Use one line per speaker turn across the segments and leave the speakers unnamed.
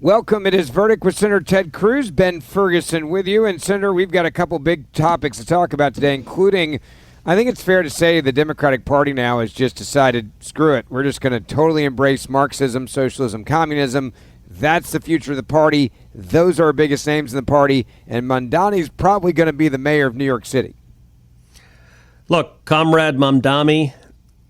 Welcome. It is Verdict with Senator Ted Cruz, Ben Ferguson with you. And Senator, we've got a couple big topics to talk about today, including, I think it's fair to say the Democratic Party now has just decided, screw it, we're just going to totally embrace Marxism, socialism, communism. That's the future of the party. Those are our biggest names in the party. And Mamdani's probably going to be the mayor of New York City.
Look, Comrade Mamdani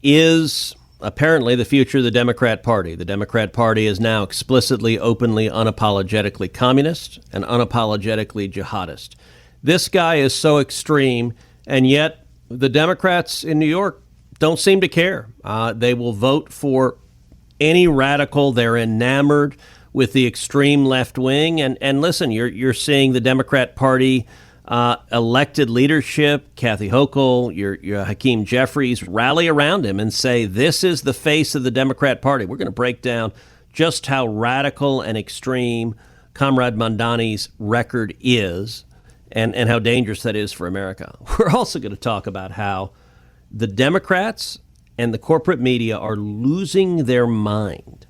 is apparently the future of the Democrat Party. The Democrat Party is now explicitly, openly, unapologetically communist and unapologetically jihadist. This guy is so extreme, and yet the Democrats in New York don't seem to care. They will vote for any radical. They're enamored with the extreme left wing. And listen, you're seeing the Democrat Party elected leadership, Kathy Hochul, your Hakeem Jeffries, rally around him and say, this is the face of the Democrat Party. We're going to break down just how radical and extreme Comrade Mamdani's record is and how dangerous that is for America. We're also going to talk about how the Democrats and the corporate media are losing their mind,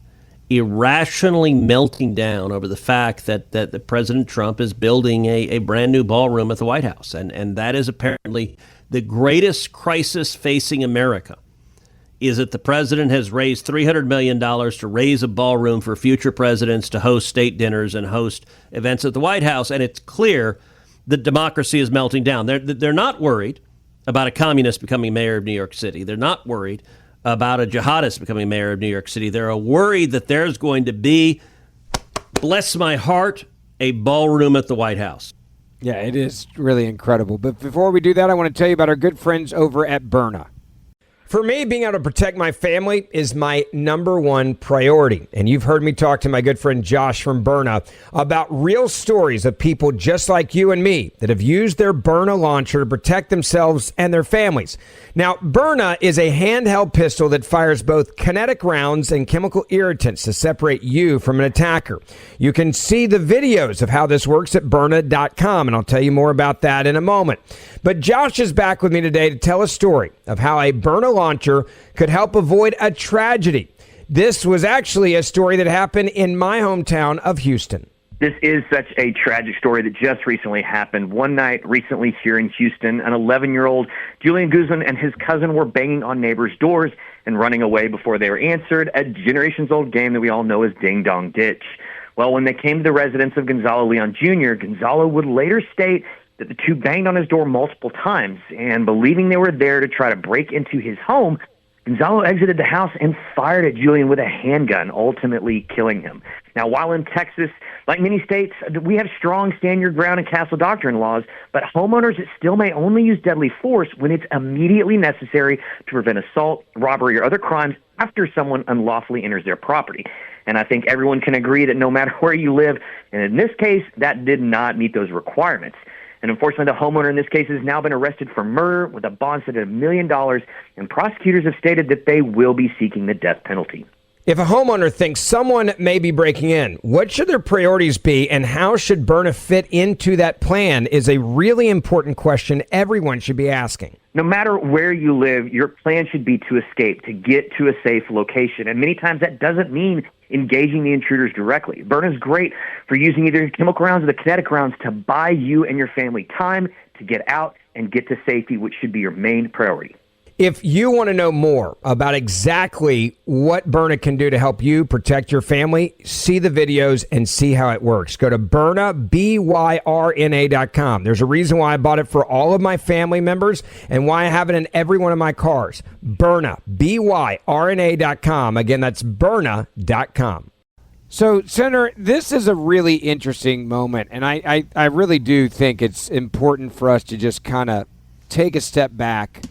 irrationally melting down over the fact that President Trump is building a brand new ballroom at the White House. And that is apparently the greatest crisis facing America, is that the president has raised $300 million to raise a ballroom for future presidents to host state dinners and host events at the White House. And it's clear that democracy is melting down. They're not worried about a communist becoming mayor of New York City. They're not worried about a jihadist becoming mayor of New York City. They're worried that there's going to be, bless my heart, a ballroom at the White House.
Yeah, it is really incredible. But before we do that, I want to tell you about our good friends over at Byrna. For me, being able to protect my family is my number one priority. And you've heard me talk to my good friend Josh from Byrna about real stories of people just like you and me that have used their Byrna launcher to protect themselves and their families. Now, Byrna is a handheld pistol that fires both kinetic rounds and chemical irritants to separate you from an attacker. You can see the videos of how this works at Byrna.com, and I'll tell you more about that in a moment. But Josh is back with me today to tell a story of how a Byrna launcher could help avoid a tragedy. This was actually a story that happened in my hometown of Houston.
This is such a tragic story that just recently happened. One night recently here in Houston, an 11-year-old Julian Guzman and his cousin were banging on neighbors' doors and running away before they were answered, a generations-old game that we all know as Ding Dong Ditch. Well, when they came to the residence of Gonzalo Leon Jr., Gonzalo would later state that the two banged on his door multiple times, and believing they were there to try to break into his home, Gonzalo exited the house and fired at Julian with a handgun, ultimately killing him. Now, while in Texas, like many states, we have strong stand-your-ground and castle doctrine laws, but homeowners still may only use deadly force when it's immediately necessary to prevent assault, robbery, or other crimes after someone unlawfully enters their property. And I think everyone can agree that no matter where you live, and in this case, that did not meet those requirements. And unfortunately, the homeowner in this case has now been arrested for murder with a bond set at $1 million, and prosecutors have stated that they will be seeking the death penalty.
If a homeowner thinks someone may be breaking in, what should their priorities be, and how should Byrna fit into that plan is a really important question everyone should be asking.
No matter where you live, your plan should be to escape, to get to a safe location. And many times that doesn't mean engaging the intruders directly. Byrna is great for using either chemical rounds or the kinetic rounds to buy you and your family time to get out and get to safety, which should be your main priority.
If you want to know more about exactly what Byrna can do to help you protect your family, see the videos and see how it works. Go to Byrna, BYRNA.com. There's a reason why I bought it for all of my family members and why I have it in every one of my cars. Byrna, BYRNA.com. Again, that's Byrna.com. So, Senator, this is a really interesting moment, and I really do think it's important for us to just kind of take a step back,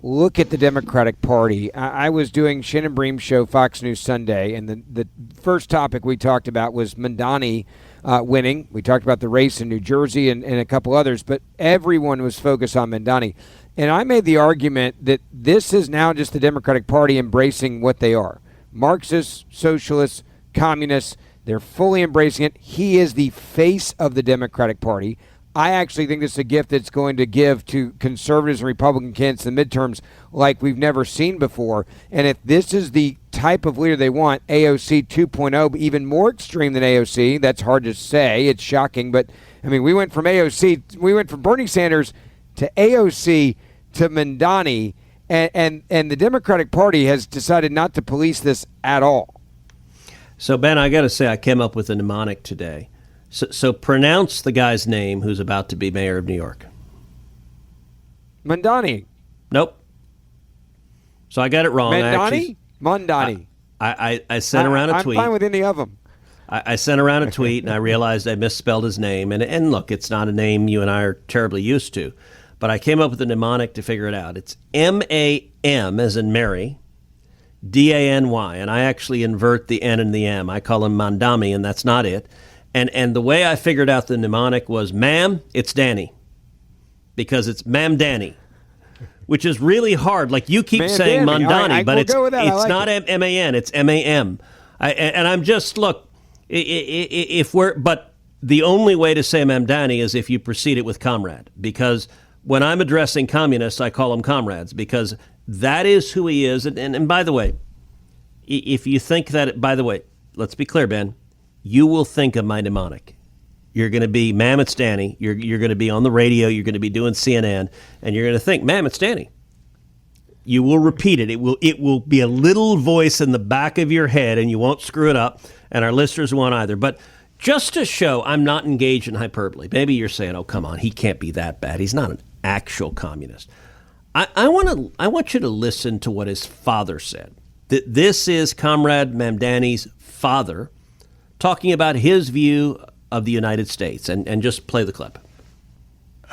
look at the Democratic Party. I was doing Shannon Bream's show, Fox News Sunday, and the first topic we talked about was Mamdani winning. We talked about the race in New Jersey and a couple others, but everyone was focused on Mamdani. And I made the argument that this is now just the Democratic Party embracing what they are. Marxists, socialists, communists, they're fully embracing it. He is the face of the Democratic Party. I actually think this is a gift that's going to give to conservatives and Republican candidates in the midterms like we've never seen before. And if this is the type of leader they want, AOC 2.0, but even more extreme than AOC. That's hard to say. It's shocking. But, I mean, we went from Bernie Sanders to AOC to Mamdani, and the Democratic Party has decided not to police this at all.
So, Ben, I got to say, I came up with a mnemonic today. So pronounce the guy's name who's about to be mayor of New York.
Mamdani.
Nope. So I got it wrong.
Mamdani.
I sent around a tweet.
I'm fine with any of them.
I sent around a tweet, and I realized I misspelled his name. And look, it's not a name you and I are terribly used to. But I came up with a mnemonic to figure it out. It's M-A-M, as in Mary, D-A-N-Y. And I actually invert the N and the M. I call him Mamdani, and that's not it. And the way I figured out the mnemonic was, ma'am, it's Danny. Because it's Mamdani, which is really hard. Like, you keep saying Mamdani, but it's not M-A-N, it's M-A-M. And I'm just, look, but the only way to say Mamdani is if you precede it with Comrade. Because when I'm addressing communists, I call them comrades, because that is who he is. And by the way, if you think that, by the way, let's be clear, Ben, you will think of my mnemonic. You're going to be, ma'am, it's Danny. You're going to be on the radio. You're going to be doing CNN, and you're going to think, ma'am, it's Danny. You will repeat it. It will be a little voice in the back of your head, and you won't screw it up, and our listeners won't either. But just to show I'm not engaged in hyperbole, maybe you're saying, oh, come on, he can't be that bad. He's not an actual communist. I want you to listen to what his father said. This is Comrade Mamdani's father talking about his view of the United States, and just play the clip.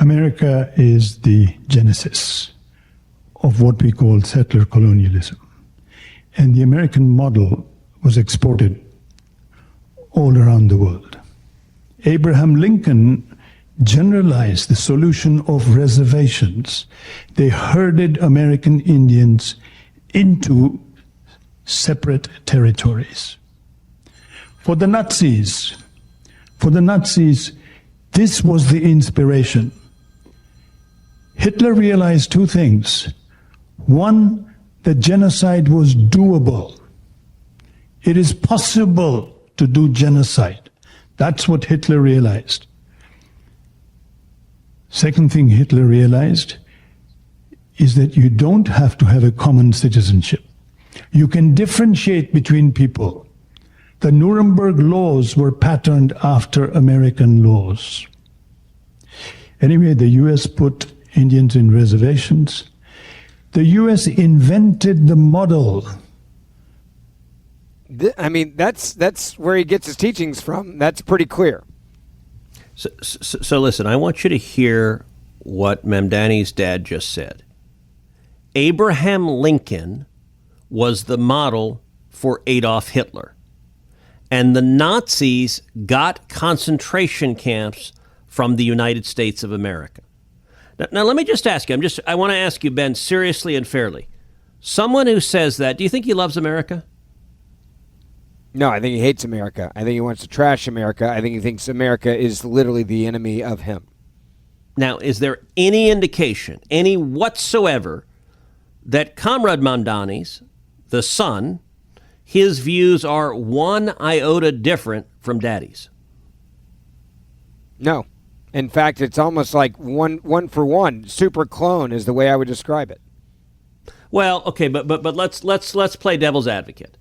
America is the genesis of what we call settler colonialism. And the American model was exported all around the world. Abraham Lincoln generalized the solution of reservations. They herded American Indians into separate territories. For the Nazis, this was the inspiration. Hitler realized two things. One, that genocide was doable. It is possible to do genocide. That's what Hitler realized. Second thing Hitler realized is that you don't have to have a common citizenship. You can differentiate between people. The Nuremberg laws were patterned after American laws. Anyway, the U.S. put Indians in reservations. The U.S. invented the model.
I mean, that's where he gets his teachings from. That's pretty clear.
So listen, I want you to hear what Mamdani's dad just said. Abraham Lincoln was the model for Adolf Hitler. And the Nazis got concentration camps from the United States of America. Now let me just ask you, I want to ask you, Ben, seriously and fairly. Someone who says that, do you think he loves America?
No, I think he hates America. I think he wants to trash America. I think he thinks America is literally the enemy of him.
Now, is there any indication, any whatsoever, that Comrade Mamdani's, the son, his views are one iota different from Daddy's?
No. In fact, it's almost like one for one. Super clone is the way I would describe it.
Well, okay, but let's play devil's advocate.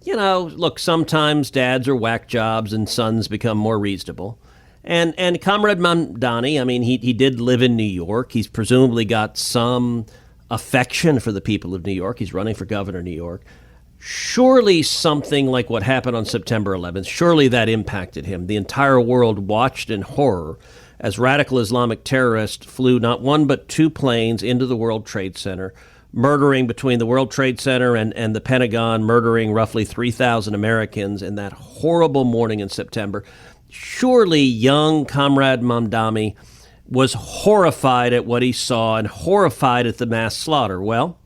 You know, look, sometimes dads are whack jobs and sons become more reasonable. And Comrade Mamdani, I mean, he did live in New York. He's presumably got some affection for the people of New York. He's running for governor of New York. Surely something like what happened on September 11th, surely that impacted him. The entire world watched in horror as radical Islamic terrorists flew not one but two planes into the World Trade Center, murdering between the World Trade Center and the Pentagon, murdering roughly 3,000 Americans in that horrible morning in September. Surely young Comrade Mamdani was horrified at what he saw and horrified at the mass slaughter. Well,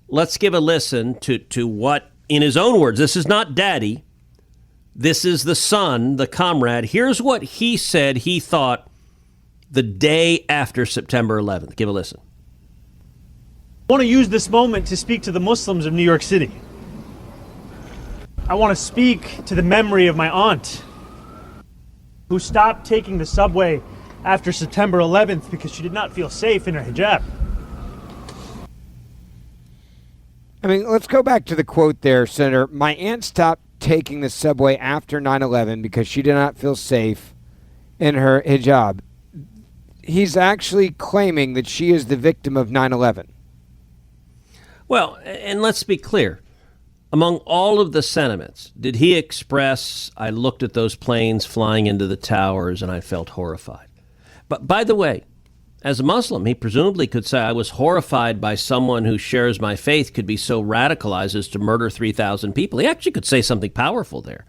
let's give a listen to what, in his own words, this is not Daddy, this is the son, the Comrade. Here's what he said he thought the day after September 11th. Give a listen.
I want to use this moment to speak to the Muslims of New York City. I want to speak to the memory of my aunt, who stopped taking the subway after September 11th because she did not feel safe in her hijab.
I mean, let's go back to the quote there, Senator. My aunt stopped taking the subway after 9/11 because she did not feel safe in her hijab. He's actually claiming that she is the victim of 9/11.
Well, and let's be clear. Among all of the sentiments, did he express, I looked at those planes flying into the towers and I felt horrified? But by the way, as a Muslim, he presumably could say, I was horrified by someone who shares my faith could be so radicalized as to murder 3,000 people. He actually could say something powerful there.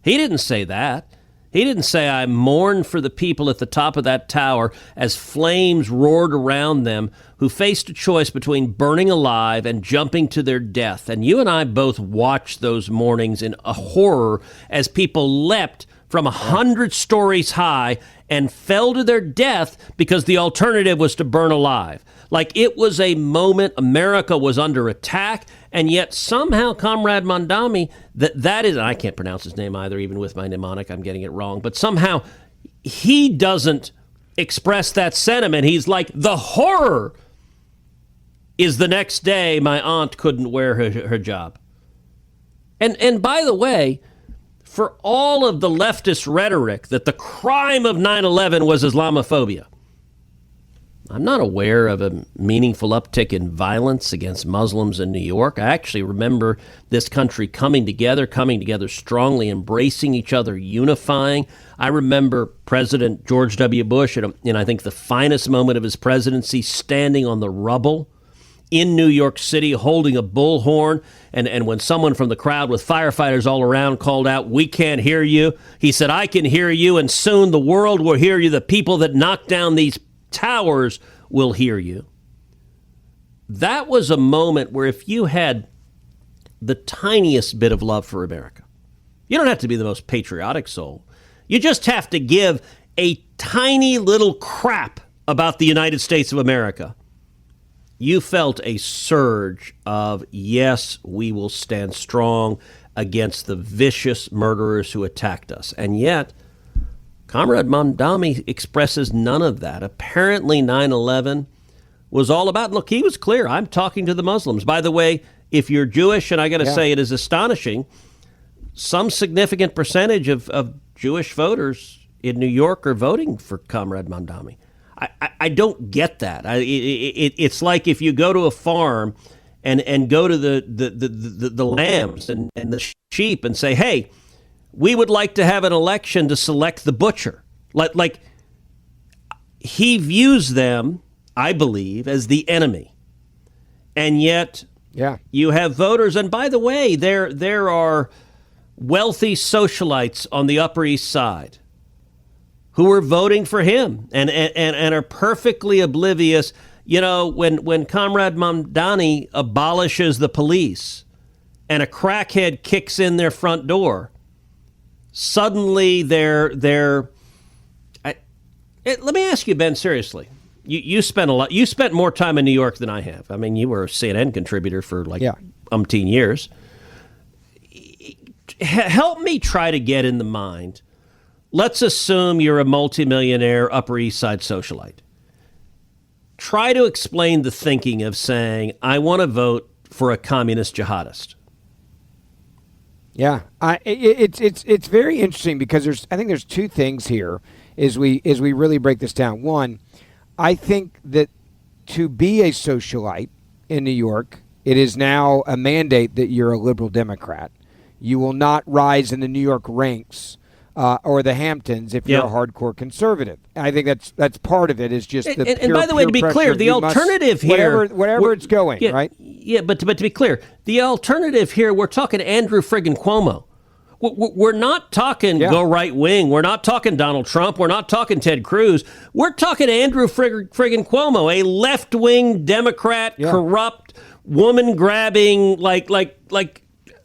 He didn't say that. He didn't say, I mourned for the people at the top of that tower as flames roared around them who faced a choice between burning alive and jumping to their death. And you and I both watched those mornings in a horror as people leapt from 100 stories high and fell to their death because the alternative was to burn alive. Like, it was a moment America was under attack, and yet somehow Comrade Mamdani, that is, I can't pronounce his name either, even with my mnemonic, I'm getting it wrong, but somehow he doesn't express that sentiment. He's like, the horror is the next day my aunt couldn't wear her hijab. And by the way, for all of the leftist rhetoric that the crime of 9/11 was Islamophobia, I'm not aware of a meaningful uptick in violence against Muslims in New York. I actually remember this country coming together strongly, embracing each other, unifying. I remember President George W. Bush, in I think the finest moment of his presidency, standing on the rubble in New York City holding a bullhorn. And when someone from the crowd with firefighters all around called out, "We can't hear you," he said, "I can hear you, and soon the world will hear you. The people that knocked down these towers will hear you." That was a moment where if you had the tiniest bit of love for America, you don't have to be the most patriotic soul. You just have to give a tiny little crap about the United States of America. You felt a surge of, yes, we will stand strong against the vicious murderers who attacked us. And yet, Comrade Mamdani expresses none of that. Apparently 9/11 was all about, look, he was clear, I'm talking to the Muslims. By the way, if you're Jewish, and I got to say it is astonishing, some significant percentage of Jewish voters in New York are voting for Comrade Mamdani. I don't get that. It's like if you go to a farm and go to the lambs and the sheep and say, hey, we would like to have an election to select the butcher. Like he views them, I believe, as the enemy. And yet you have voters. And by the way, there are wealthy socialites on the Upper East Side who are voting for him and are perfectly oblivious. You know, when Comrade Mamdani abolishes the police and a crackhead kicks in their front door, suddenly they're let me ask you, Ben, seriously. You spent more time in New York than I have. I mean, you were a CNN contributor for umpteen years. Help me try to get in the mind. Let's assume you're a multimillionaire Upper East Side socialite. Try to explain the thinking of saying, I want to vote for a communist jihadist.
Yeah, it's very interesting because I think there's two things here as we really break this down. One, I think that to be a socialite in New York, it is now a mandate that you're a liberal Democrat. You will not rise in the New York ranks or the Hamptons if you're a hardcore conservative. I think that's part of it. Is just the
and by the way, to be clear, the alternative here,
whatever it's going, right?
Yeah, but to be clear, the alternative here, we're talking Andrew friggin' Cuomo. We're not talking go right wing. We're not talking Donald Trump. We're not talking Ted Cruz. We're talking Andrew friggin' Cuomo, a left wing Democrat, corrupt, woman grabbing. Like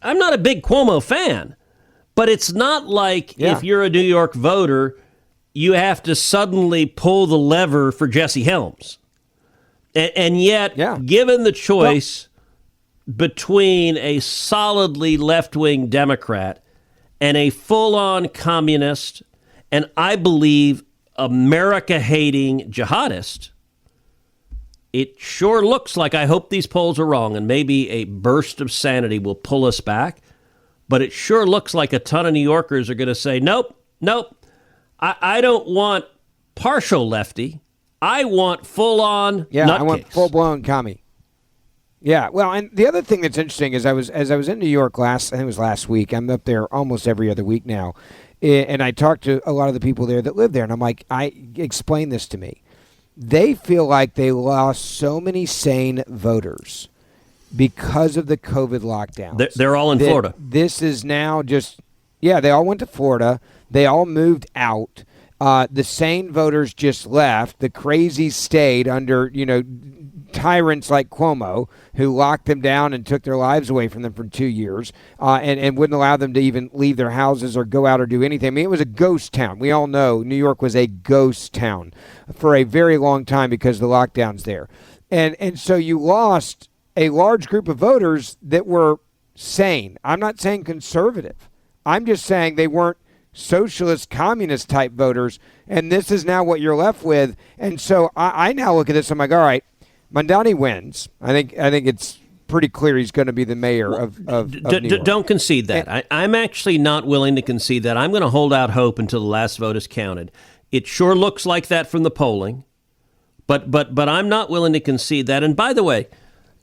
I'm not a big Cuomo fan. But it's not like if you're a New York voter, you have to suddenly pull the lever for Jesse Helms. And yet, given the choice, between a solidly left-wing Democrat and a full-on communist, and I believe America-hating jihadist, it sure looks like, I hope these polls are wrong, and maybe a burst of sanity will pull us back, but it sure looks like a ton of New Yorkers are going to say, nope, I don't want partial lefty. I want full-on nutcase.
I want full-blown commie. Yeah, well, and the other thing that's interesting is I was in New York I think it was last week. I'm up there almost every other week now, and I talked to a lot of the people there that live there, and I'm like, explain this to me. They feel like they lost so many sane voters because of the COVID lockdowns.
They're all in Florida.
This is now just, they all went to Florida. They all moved out. The sane voters just left. The crazies stayed under, tyrants like Cuomo, who locked them down and took their lives away from them for 2 years, and wouldn't allow them to even leave their houses or go out or do anything. I mean, it was a ghost town. We all know New York was a ghost town for a very long time because of the lockdowns there. And so you lost a large group of voters that were sane. I'm not saying conservative. I'm just saying they weren't socialist, communist type voters, and this is now what you're left with. And so I now look at this, I'm like, all right, Mamdani wins. I think it's pretty clear he's going to be the mayor of New York.
Don't concede that. I'm actually not willing to concede that. I'm going to hold out hope until the last vote is counted. It sure looks like that from the polling, but I'm not willing to concede that. And by the way,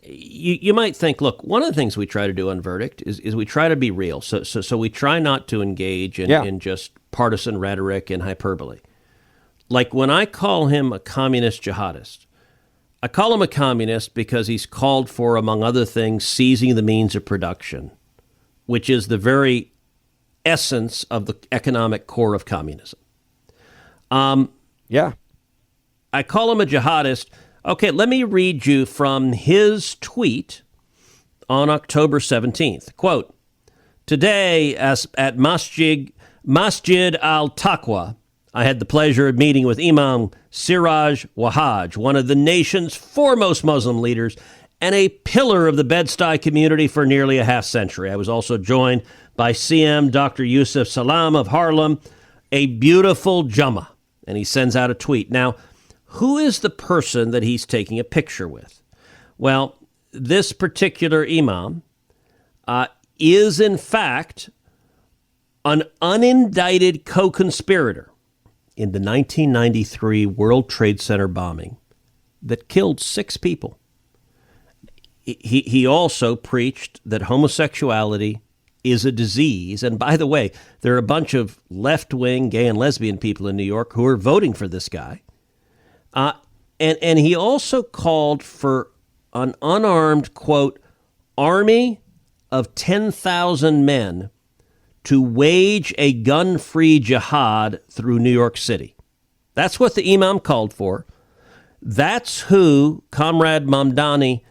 you might think, look, one of the things we try to do on Verdict is we try to be real. So we try not to engage in just partisan rhetoric and hyperbole. Like when I call him a communist jihadist, I call him a communist because he's called for, among other things, seizing the means of production, which is the very essence of the economic core of communism. I call him a jihadist. Okay, let me read you from his tweet on October 17th. Quote, today at Masjid al-Taqwa, I had the pleasure of meeting with Imam Siraj Wahaj, one of the nation's foremost Muslim leaders and a pillar of the Bed-Stuy community for nearly a half century. I was also joined by CM Dr. Yusuf Salam of Harlem, a beautiful Jummah. And he sends out a tweet. Now, who is the person that he's taking a picture with? Well, this particular imam is, in fact, an unindicted co-conspirator in the 1993 World Trade Center bombing that killed 6 people. He also preached that homosexuality is a disease. And by the way, there are a bunch of left-wing gay and lesbian people in New York who are voting for this guy. And he also called for an unarmed, quote, army of 10,000 men to wage a gun-free jihad through New York City. That's what the imam called for. That's who Comrade Mamdani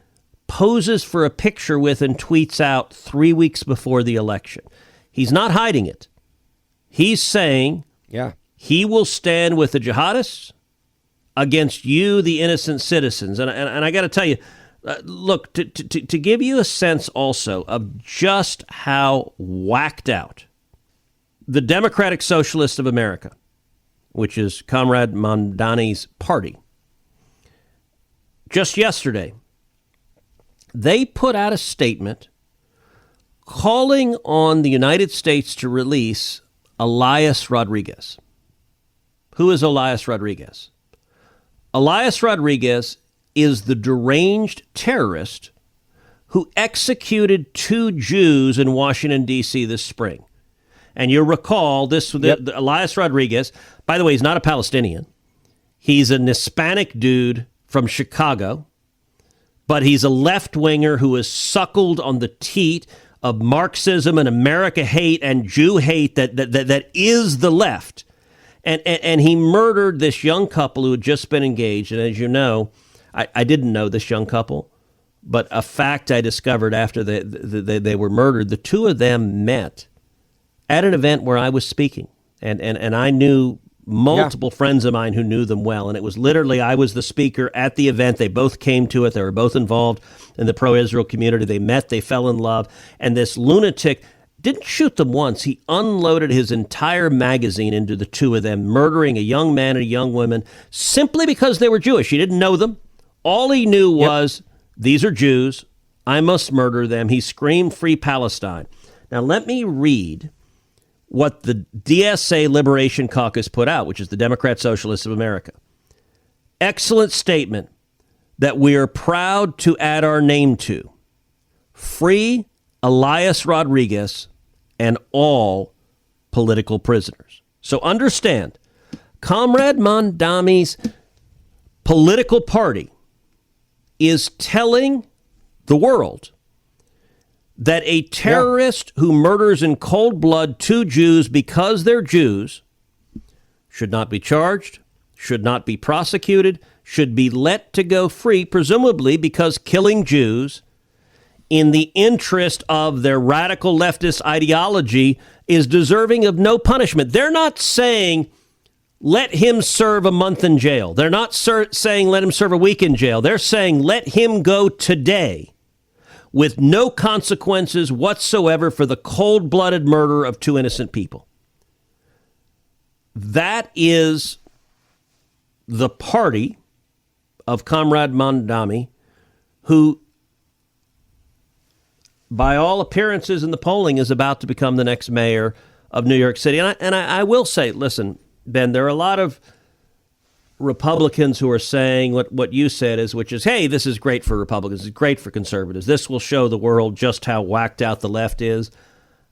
poses for a picture with and tweets out 3 weeks before the election. He's not hiding it. He's saying he will stand with the jihadists against you, the innocent citizens. And I got to tell you, look, to give you a sense also of just how whacked out the Democratic Socialists of America, which is Comrade Mamdani's party, just yesterday, they put out a statement calling on the United States to release Elias Rodriguez. Who is Elias Rodriguez? Elias Rodriguez is the deranged terrorist who executed 2 Jews in Washington, D.C. this spring. And you'll recall this, Elias Rodriguez, by the way, he's not a Palestinian. He's an Hispanic dude from Chicago, but he's a left-winger who is suckled on the teat of Marxism and America hate and Jew hate that is the left. And he murdered this young couple who had just been engaged. And as you know, I didn't know this young couple, but a fact I discovered after they were murdered, the 2 of them met at an event where I was speaking. And I knew multiple friends of mine who knew them well. And it was literally, I was the speaker at the event. They both came to it. They were both involved in the pro-Israel community. They met, they fell in love. And this lunatic didn't shoot them once. He unloaded his entire magazine into the two of them, murdering a young man and a young woman simply because they were Jewish. He didn't know them. All he knew was, these are Jews. I must murder them. He screamed, "Free Palestine." Now, let me read what the DSA Liberation Caucus put out, which is the Democrat Socialists of America. Excellent statement that we are proud to add our name to. Free Elias Rodriguez and all political prisoners. So understand, Comrade Mamdani's political party is telling the world that a terrorist who murders in cold blood two Jews because they're Jews should not be charged, should not be prosecuted, should be let to go free, presumably because killing Jews in the interest of their radical leftist ideology is deserving of no punishment. They're not saying let him serve a month in jail. They're not saying let him serve a week in jail. They're saying let him go today with no consequences whatsoever for the cold-blooded murder of two innocent people. That is the party of Comrade Mamdani, who, by all appearances in the polling, is about to become the next mayor of New York City. And I will say, listen, Ben, there are a lot of Republicans who are saying what you said which is, hey, this is great for Republicans. It's great for conservatives. This will show the world just how whacked out the left is.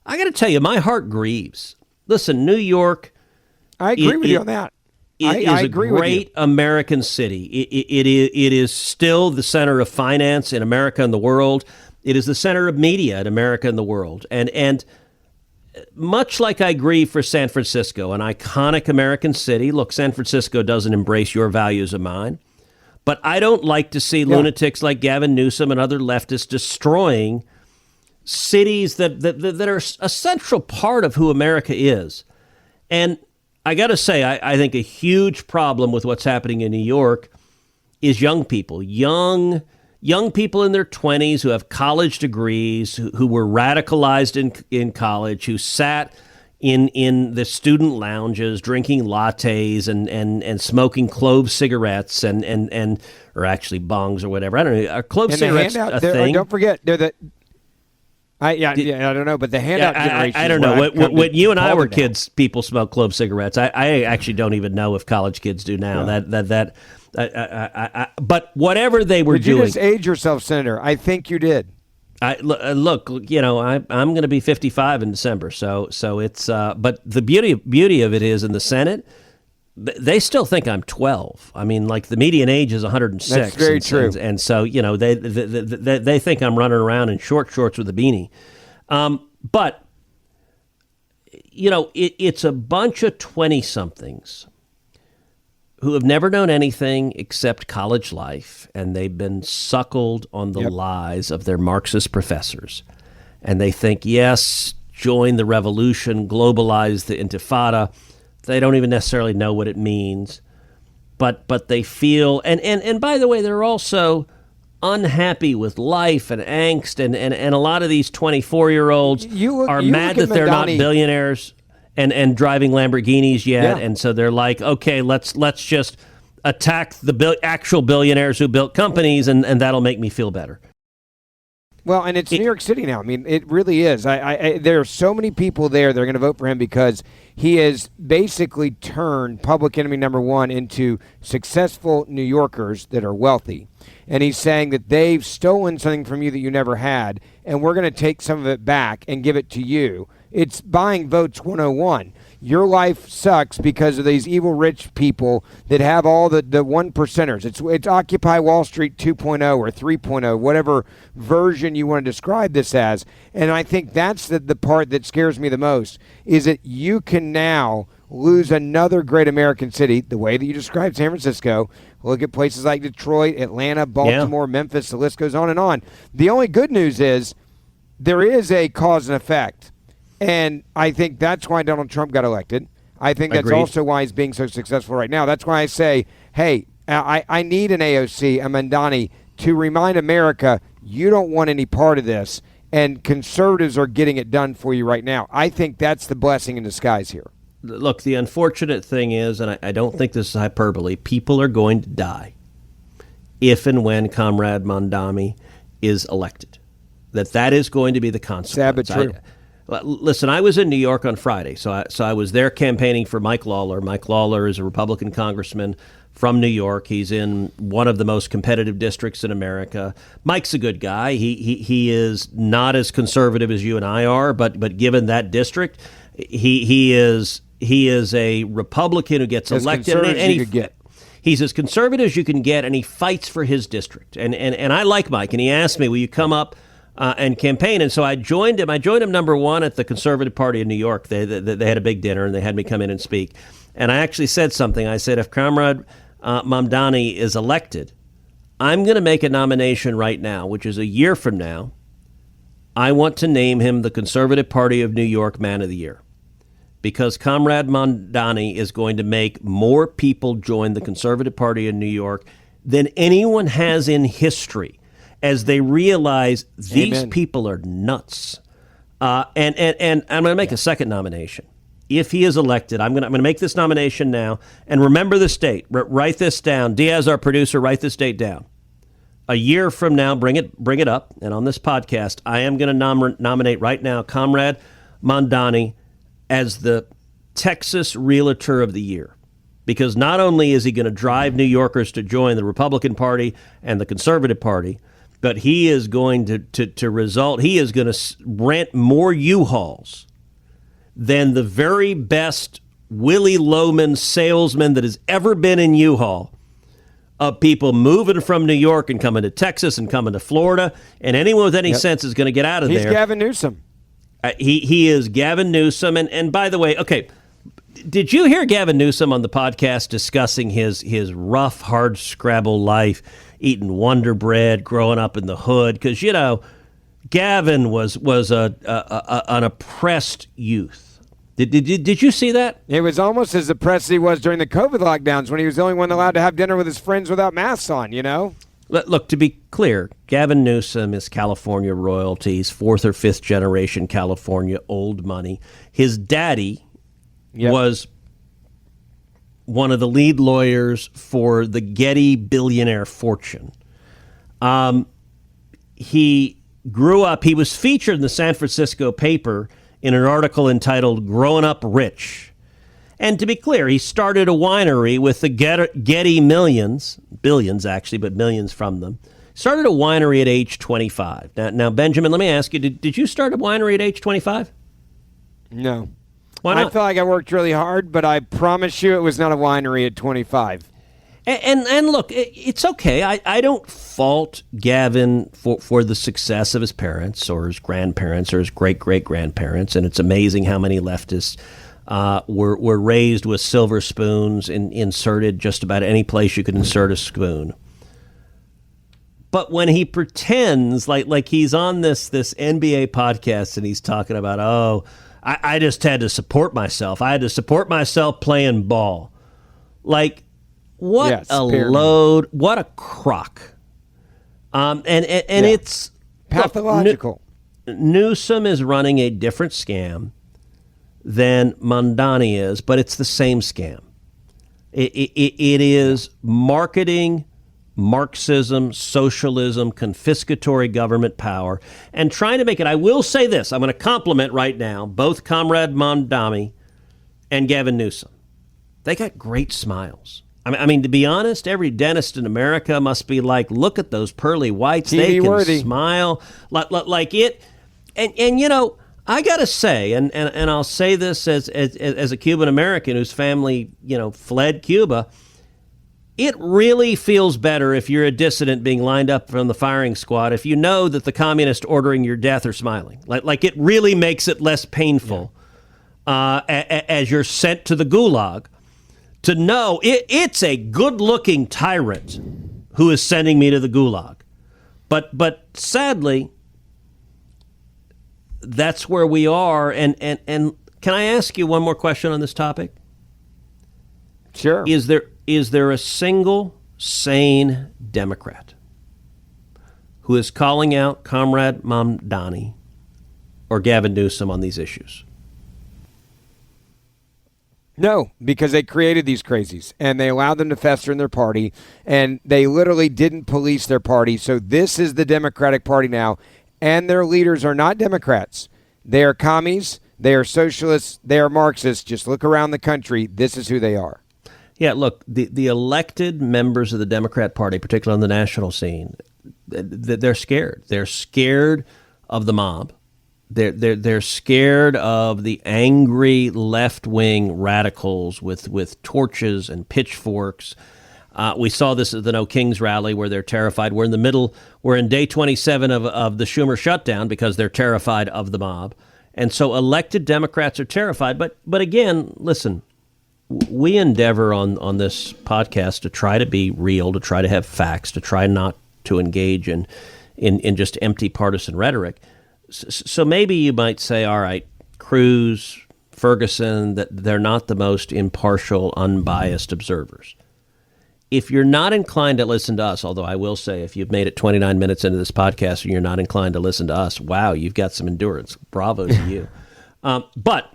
I got to tell you, my heart grieves. Listen, New York.
I agree with you on that.
I agree with you. Great American city. It is still the center of finance in America and the world. It is the center of media in America and the world. And much like I grieve for San Francisco, an iconic American city. Look, San Francisco doesn't embrace your values of mine. But I don't like to see lunatics like Gavin Newsom and other leftists destroying cities that are a central part of who America is. And I got to say, I think a huge problem with what's happening in New York is young people. Young people in their 20s who have college degrees, who were radicalized in college, who sat in the student lounges drinking lattes and smoking clove cigarettes and or actually bongs or whatever. I don't know. Are clove cigarettes a thing?
Don't forget, they're I don't know, but the handout generation.
I don't know. When you and I were kids, people smoked clove cigarettes. I actually don't even know if college kids do now. Yeah. But whatever they were doing.
Did you just age yourself, Senator? I think you did.
Look, I'm going to be 55 in December, so it's. But the beauty of it is in the Senate, they still think I'm 12. I mean, like the median age is 106.
That's very true.
And so they think I'm running around in short shorts with a beanie. But it's a bunch of 20-somethings who have never known anything except college life, and they've been suckled on the lies of their Marxist professors. And they think, yes, join the revolution, globalize the intifada. They don't even necessarily know what it means, but they feel, and by the way, they're also unhappy with life and angst, and a lot of these 24-year-olds are mad that they're not billionaires and driving Lamborghinis yet, and so they're like, okay, let's just attack the actual billionaires who built companies, and that'll make me feel better.
Well, and it's New York City now. I mean, it really is. There are so many people there that are going to vote for him because he has basically turned public enemy number one into successful New Yorkers that are wealthy. And he's saying that they've stolen something from you that you never had, and we're going to take some of it back and give it to you. It's buying votes 101. Your life sucks because of these evil rich people that have all the one percenters. It's Occupy Wall Street 2.0 or 3.0, whatever version you want to describe this as. And I think that's the part that scares me the most, is that you can now lose another great American city, the way that you described San Francisco. Look at places like Detroit, Atlanta, Baltimore, Memphis, the list goes on and on. The only good news is there is a cause and effect. And I think that's why Donald Trump got elected. I think that's
Agreed.
also why he's being so successful right now. That's why I say, hey, I need an AOC, a Mamdani, to remind America you don't want any part of this, and conservatives are getting it done for you right now. I think that's the blessing in disguise here.
Look, the unfortunate thing is, and I don't think this is hyperbole, people are going to die if and when Comrade Mamdani is elected. That is going to be the consequence.
Sad but true.
Listen, I was in New York on Friday, so I was there campaigning for Mike Lawler. Mike Lawler is a Republican congressman from New York. He's in one of the most competitive districts in America. Mike's a good guy. He is not as conservative as you and I are, but given that district, he is a Republican who gets elected. He's as conservative as you can get, and he fights for his district. And I like Mike, and he asked me, will you come up and campaign? And so I joined him. I joined him, number one, at the Conservative Party in New York. They had a big dinner, and they had me come in and speak. And I actually said something. I said, if Comrade Mamdani is elected, I'm going to make a nomination right now, which is a year from now. I want to name him the Conservative Party of New York Man of the Year, because Comrade Mamdani is going to make more people join the Conservative Party in New York than anyone has in history, as they realize these
Amen.
people are nuts. And I'm going to make a second nomination. If he is elected, I'm going to make this nomination now. And remember this date. Write this down. Diaz, our producer, write this date down. A year from now, bring it up. And on this podcast, I am going to nominate right now Comrade Mamdani as the Texas Realtor of the Year. Because not only is he going to drive New Yorkers to join the Republican Party and the Conservative Party, but he is going to result, he is going to rent more U-Hauls than the very best Willie Loman salesman that has ever been in U-Haul, of people moving from New York and coming to Texas and coming to Florida. And anyone with any sense is going to get out of there.
He's Gavin Newsom.
He is Gavin Newsom. And by the way, okay, did you hear Gavin Newsom on the podcast discussing his rough, hard scrabble life, eating Wonder Bread, growing up in the hood? Because, you know, Gavin was an oppressed youth. Did you see that?
It was almost as oppressed as he was during the COVID lockdowns when he was the only one allowed to have dinner with his friends without masks on, you know?
Look, to be clear, Gavin Newsom is California royalty. He's fourth or fifth generation California old money. His daddy was one of the lead lawyers for the Getty billionaire fortune. He grew up, he was featured in the San Francisco paper in an article entitled Growing Up Rich. And to be clear, he started a winery with the Getty millions, billions actually, but millions from them. Started a winery at age 25. Now, Benjamin, let me ask you, did you start a winery at age 25?
No.
Why not?
I feel like I worked really hard, but I promise you it was not a winery at 25.
And look, it's okay. I don't fault Gavin for the success of his parents or his grandparents or his great-great-grandparents, and it's amazing how many leftists were raised with silver spoons and inserted just about any place you could insert a spoon. But when he pretends like he's on this NBA podcast and he's talking about, I just had to support myself. I had to support myself playing ball. Like, what a load, what a crock. And it's
pathological.
Look, Newsom is running a different scam than Mamdani is, but it's the same scam. It is marketing Marxism, socialism, confiscatory government power, and trying to make it. I will say this. I'm going to compliment right now both Comrade Mamdani and Gavin Newsom. They got great smiles. I mean, to be honest, every dentist in America must be like, look at those pearly whites. They can smile like it. And you know, I got to say, and I'll say this as a Cuban American whose family, you know, fled Cuba, it really feels better if you're a dissident being lined up from the firing squad if you know that the communists ordering your death are smiling. Like it really makes it less painful as you're sent to the gulag to know it's a good-looking tyrant who is sending me to the gulag. But sadly, that's where we are. And can I ask you one more question on this topic?
Sure.
Is there a single sane Democrat who is calling out Comrade Mamdani or Gavin Newsom on these issues?
No, because they created these crazies and they allowed them to fester in their party, and they literally didn't police their party. So this is the Democratic Party now, and their leaders are not Democrats. They are commies, they are socialists, they are Marxists. Just look around the country. This is who they are.
Yeah, look, the elected members of the Democrat Party, particularly on the national scene, they're scared. They're scared of the mob. They're scared of the angry left-wing radicals with torches and pitchforks. We saw this at the No Kings rally where they're terrified. We're in day 27 of the Schumer shutdown because they're terrified of the mob. And so elected Democrats are terrified. But again, listen, we endeavor on this podcast to try to be real, to try to have facts, to try not to engage in just empty partisan rhetoric. So maybe you might say, all right, Cruz, Ferguson, that they're not the most impartial, unbiased observers. If you're not inclined to listen to us, although I will say if you've made it 29 minutes into this podcast and you're not inclined to listen to us, wow, you've got some endurance. Bravo to you. But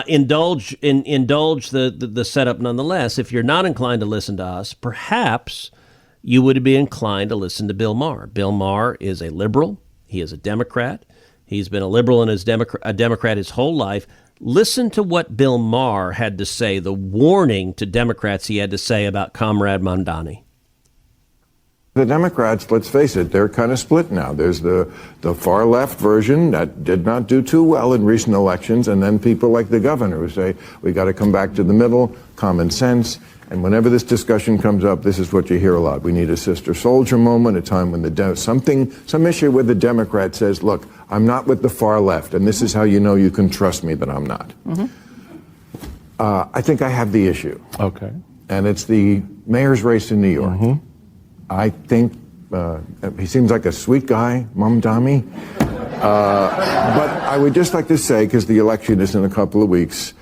indulge the setup nonetheless. If you're not inclined to listen to us, perhaps you would be inclined to listen to Bill Maher. Bill Maher is a liberal. He is a Democrat. He's been a liberal and a Democrat his whole life. Listen to what Bill Maher had to say, the warning to Democrats he had to say about Comrade Mamdani.
The Democrats, let's face it, they're kind of split now. There's the far left version that did not do too well in recent elections, and then people like the governor who say, we got to come back to the middle, common sense. And whenever this discussion comes up, this is what you hear a lot. We need a sister soldier moment, a time when some issue where the Democrat says, look, I'm not with the far left, and this is how you know you can trust me that I'm not. Mm-hmm. I think I have the issue.
Okay.
And it's the mayor's race in New York. Mm-hmm. I think he seems like a sweet guy, Mamdani. But I would just like to say, because the election is in a couple of weeks,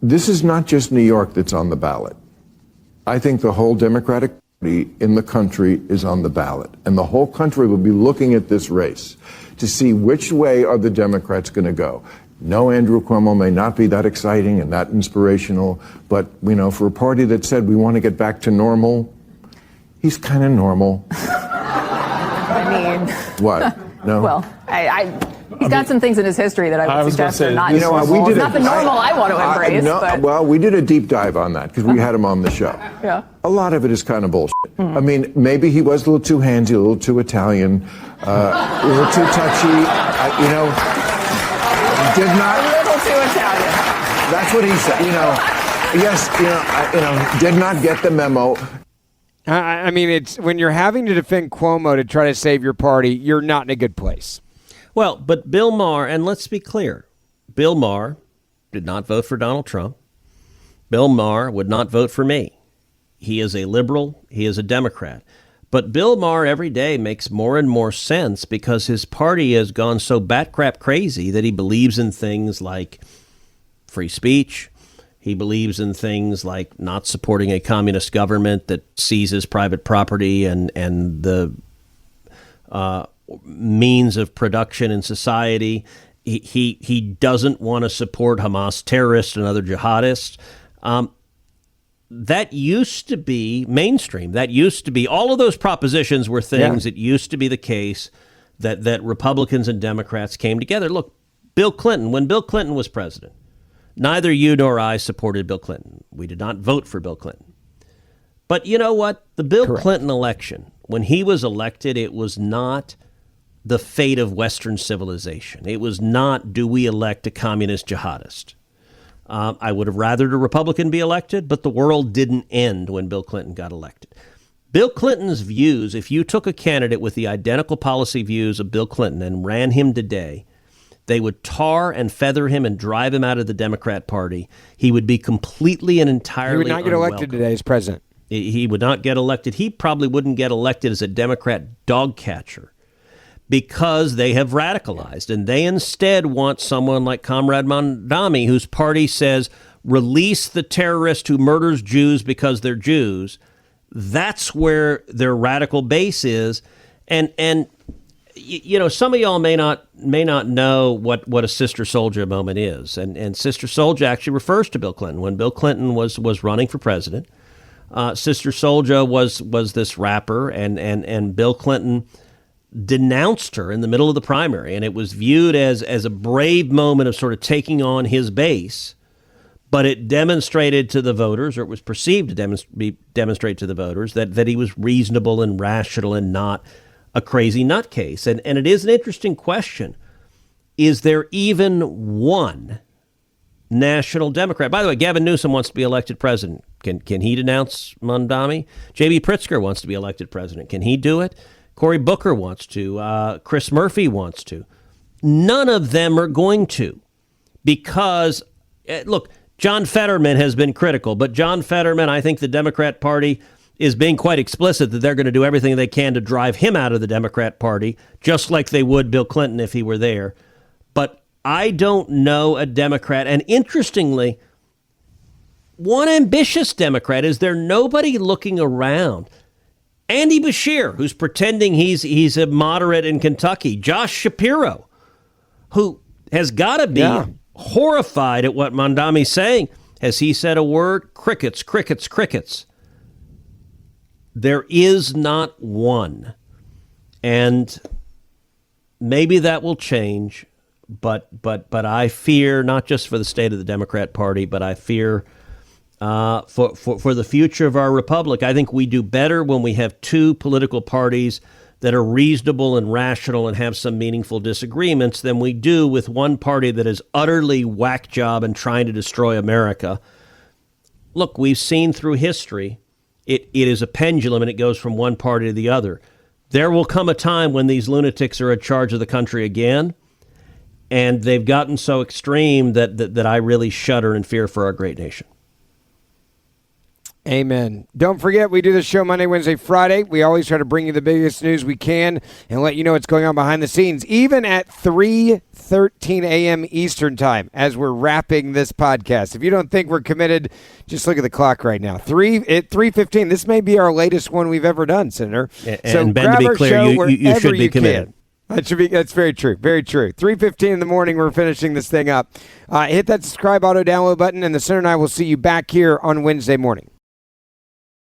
this is not just New York that's on the ballot. I think the whole Democratic Party in the country is on the ballot. And the whole country will be looking at this race to see which way are the Democrats going to go. No, Andrew Cuomo may not be that exciting and that inspirational, but, you know, for a party that said we want to get back to normal, he's kind of normal.
I mean...
What? No?
Well, he's got some things in his history that I would suggest are not normal. It's not the normal I want to embrace.
Well, we did a deep dive on that because we had him on the show.
Yeah.
A lot of it is kind of bullshit. Mm. I mean, maybe he was a little too handsy, a little too Italian, a little too touchy. Did not.
A little too Italian.
That's what he said. Yes. Did not get the memo.
I mean, it's when you're having to defend Cuomo to try to save your party, you're not in a good place.
Well, but Bill Maher, and let's be clear, Bill Maher did not vote for Donald Trump. Bill Maher would not vote for me. He is a liberal. He is a Democrat. But Bill Maher every day makes more and more sense because his party has gone so bat crap crazy that he believes in things like free speech. He believes in things like not supporting a communist government that seizes private property and the means of production in society. He doesn't want to support Hamas terrorists and other jihadists. That used to be mainstream. That used to be, all of those propositions were things that used to be the case that Republicans and Democrats came together. Look, Bill Clinton, when Bill Clinton was president, neither you nor I supported Bill Clinton. We did not vote for Bill Clinton. But you know what? The Bill Clinton election, when he was elected, it was not the fate of Western civilization. It was not, do we elect a communist jihadist? I would have rathered a Republican be elected, but the world didn't end when Bill Clinton got elected. Bill Clinton's views, if you took a candidate with the identical policy views of Bill Clinton and ran him today, they would tar and feather him and drive him out of the Democrat Party. He would be completely and entirely
He would not get elected today as president.
He would not get elected. He probably wouldn't get elected as a Democrat dog catcher because they have radicalized. And they instead want someone like Comrade Mamdani, whose party says release the terrorist who murders Jews because they're Jews. That's where their radical base is. And you know, some of y'all may not know what a Sister Souljah moment is. And Sister Souljah actually refers to Bill Clinton. When Bill Clinton was running for president, Sister Souljah was this rapper, and Bill Clinton denounced her in the middle of the primary, and it was viewed as a brave moment of sort of taking on his base, but it demonstrated to the voters, or it was perceived to demonstrate to the voters that he was reasonable and rational and not a crazy nutcase. And it is an interesting question. Is there even one national Democrat? By the way, Gavin Newsom wants to be elected president. Can he denounce Mamdani? J.B. Pritzker wants to be elected president. Can he do it? Cory Booker wants to. Chris Murphy wants to. None of them are going to, because, look, John Fetterman has been critical, but John Fetterman, I think the Democrat Party is being quite explicit that they're going to do everything they can to drive him out of the Democrat Party, just like they would Bill Clinton if he were there. But I don't know a Democrat. And interestingly, one ambitious Democrat, is there nobody looking around? Andy Beshear, who's pretending he's a moderate in Kentucky. Josh Shapiro, who has got to be horrified at what Mamdani's saying. Has he said a word? Crickets, crickets, crickets. There is not one. And maybe that will change, but I fear, not just for the state of the Democrat Party, but I fear for the future of our republic. I think we do better when we have two political parties that are reasonable and rational and have some meaningful disagreements than we do with one party that is utterly whack job and trying to destroy America. Look, we've seen through history, it is a pendulum and it goes from one party to the other. There will come a time when these lunatics are in charge of the country again, and they've gotten so extreme that I really shudder and fear for our great nation.
Amen. Don't forget, we do this show Monday, Wednesday, Friday. We always try to bring you the biggest news we can and let you know what's going on behind the scenes, even at 3:13 a.m. Eastern time as we're wrapping this podcast. If you don't think we're committed, just look at the clock right now. 3:15. This may be our latest one we've ever done, Senator.
And Ben, to be clear, you should be committed.
That's very true. Very true. 3:15 in the morning, we're finishing this thing up. Hit that subscribe auto download button, and the Senator and I will see you back here on Wednesday morning.